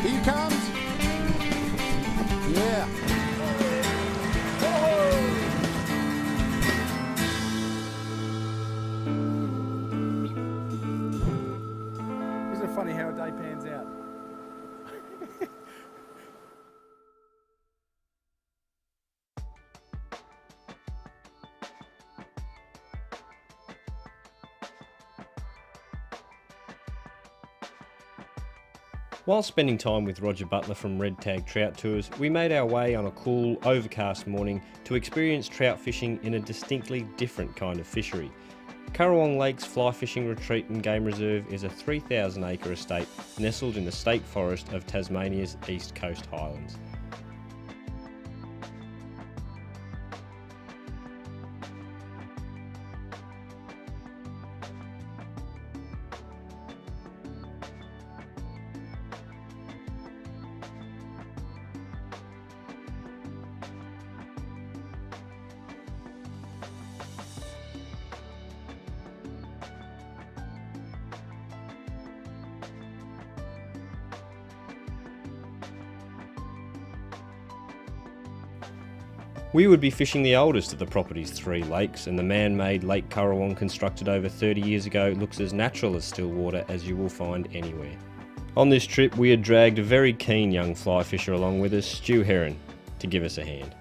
Here he comes. Yeah. Isn't it funny how a day pans out? While spending time with Roger Butler from Red Tag Trout Tours, we made our way on a cool, overcast morning to experience trout fishing in a distinctly different kind of fishery. Currawong Lake's Fly Fishing Retreat and Game Reserve is a 3,000 acre estate nestled in the state forest of Tasmania's East Coast Highlands. We would be fishing the oldest of the property's 3 lakes, and the man-made Lake Currawong, constructed over 30 years ago, looks as natural as still water as you will find anywhere. On this trip we had dragged a very keen young fly fisher along with us, Stu Heron, to give us a hand.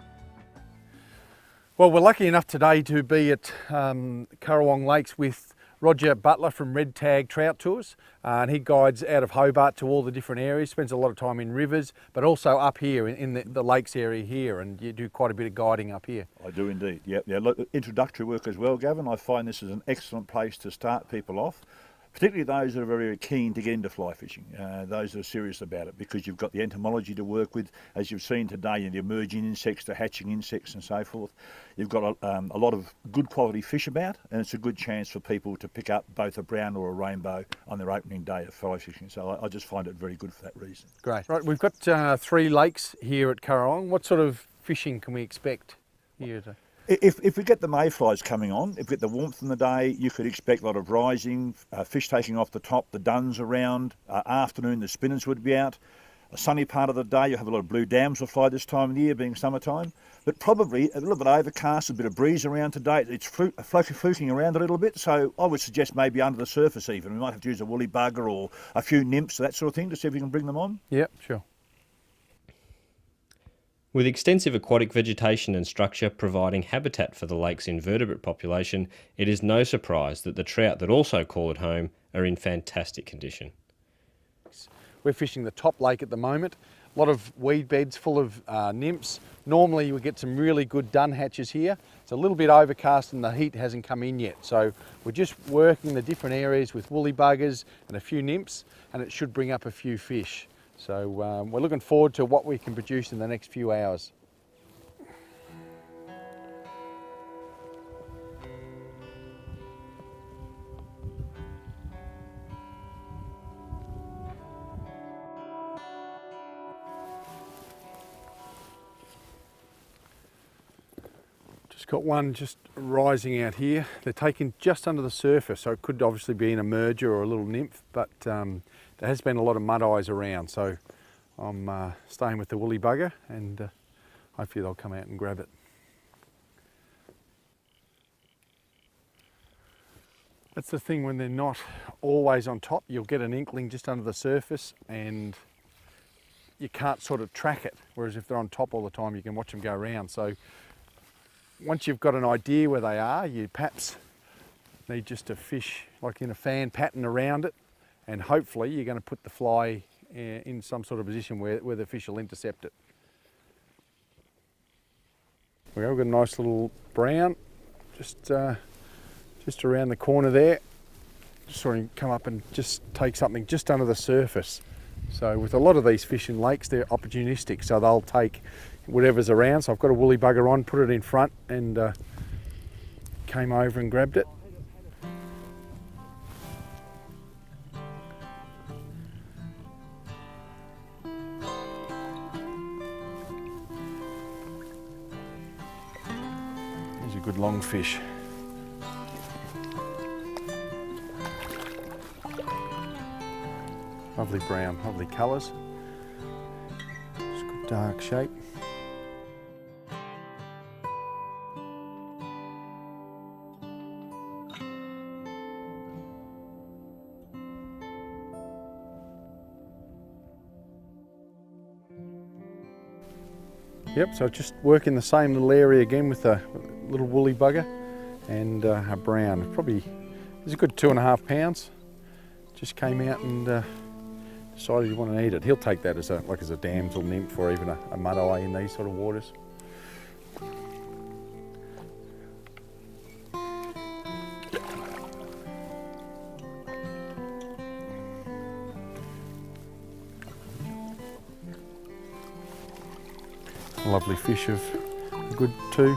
Well, we're lucky enough today to be at Currawong Lakes with Roger Butler from Red Tag Trout Tours, and he guides out of Hobart to all the different areas, spends a lot of time in rivers, but also up here in the lakes area here, and you do quite a bit of guiding up here. I do indeed, yeah. Look, introductory work as well, Gavin. I find this is an excellent place to start people off, particularly those that are very keen to get into fly fishing, those that are serious about it, because you've got the entomology to work with, as you've seen today, the emerging insects, the hatching insects and so forth. You've got a lot of good quality fish about, and it's a good chance for people to pick up both a brown or a rainbow on their opening day of fly fishing. So I just find it very good for that reason. Great. Right, we've got 3 lakes here at Currawong. What sort of fishing can we expect here? If we get the mayflies coming on, if we get the warmth in the day, you could expect a lot of rising, fish taking off the top, the duns around. Afternoon, the spinners would be out. A sunny part of the day, you'll have a lot of blue dams will fly this time of the year, being summertime. But probably a little bit overcast, a bit of breeze around today. It's fluking around a little bit, so I would suggest maybe under the surface even. We might have to use a woolly bugger or a few nymphs, that sort of thing, to see if we can bring them on. Yep, sure. With extensive aquatic vegetation and structure providing habitat for the lake's invertebrate population, it is no surprise that the trout that also call it home are in fantastic condition. We're fishing the top lake at the moment. A lot of weed beds full of nymphs. Normally you would get some really good dun hatches here. It's a little bit overcast and the heat hasn't come in yet. So we're just working the different areas with woolly buggers and a few nymphs, and it should bring up a few fish. So we're looking forward to what we can produce in the next few hours. Just got one just rising out here. They're taken just under the surface, so it could obviously be an emerger or a little nymph, but there has been a lot of mud eyes around, so I'm staying with the woolly bugger, and hopefully they'll come out and grab it. That's the thing, when they're not always on top, you'll get an inkling just under the surface and you can't sort of track it, whereas if they're on top all the time you can watch them go around. So once you've got an idea where they are, you perhaps need just to fish like in a fan pattern around it, and hopefully you're going to put the fly in some sort of position where the fish will intercept it. We've got a nice little brown just around the corner there. Just sort of come up and just take something just under the surface. So with a lot of these fish in lakes, they're opportunistic, so they'll take whatever's around. So I've got a woolly bugger on, put it in front, and came over and grabbed it. He's a good long fish. Lovely brown, lovely colours. dark shape. Yep, so just working the same little area again with a little woolly bugger and a brown. Probably is a good 2.5 pounds. Just came out and decided he wanted to eat it. He'll take that as a damsel nymph or even a mud-eye in these sort of waters. A lovely fish of a good 2,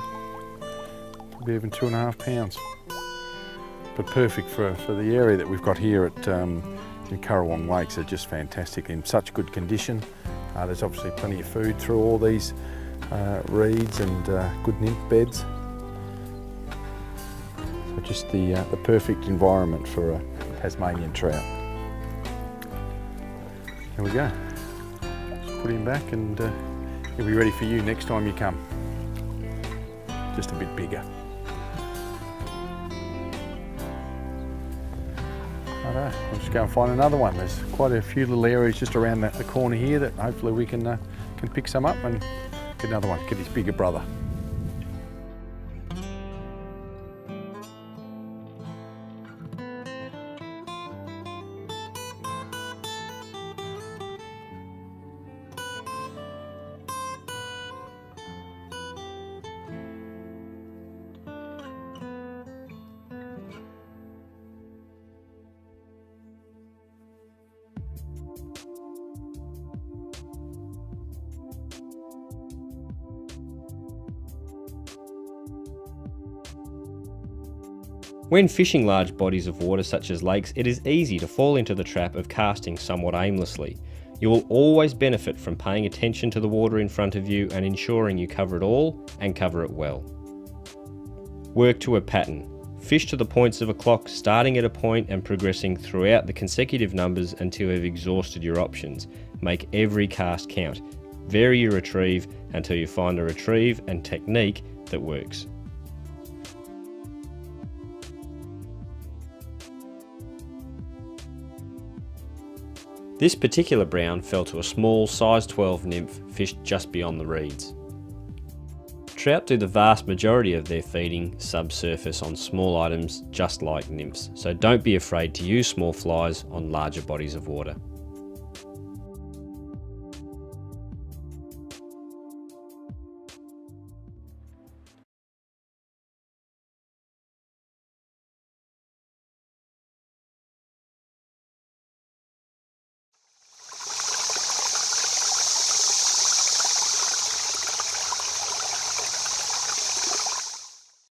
probably even 2.5 pounds. But perfect for the area that we've got here at Currawong Lakes. Are just fantastic, in such good condition. There's obviously plenty of food through all these reeds and good nymph beds. So just the perfect environment for a Tasmanian trout. There we go. Just put him back and he'll be ready for you next time you come. Just a bit bigger. I'll just go and find another one. There's quite a few little areas just around the corner here that hopefully we can pick some up and get another one, get his bigger brother. When fishing large bodies of water such as lakes, it is easy to fall into the trap of casting somewhat aimlessly. You will always benefit from paying attention to the water in front of you and ensuring you cover it all and cover it well. Work to a pattern. Fish to the points of a clock, starting at a point and progressing throughout the consecutive numbers until you've exhausted your options. Make every cast count. Vary your retrieve until you find a retrieve and technique that works. This particular brown fell to a small size 12 nymph fished just beyond the reeds. Trout do the vast majority of their feeding subsurface on small items just like nymphs, so don't be afraid to use small flies on larger bodies of water.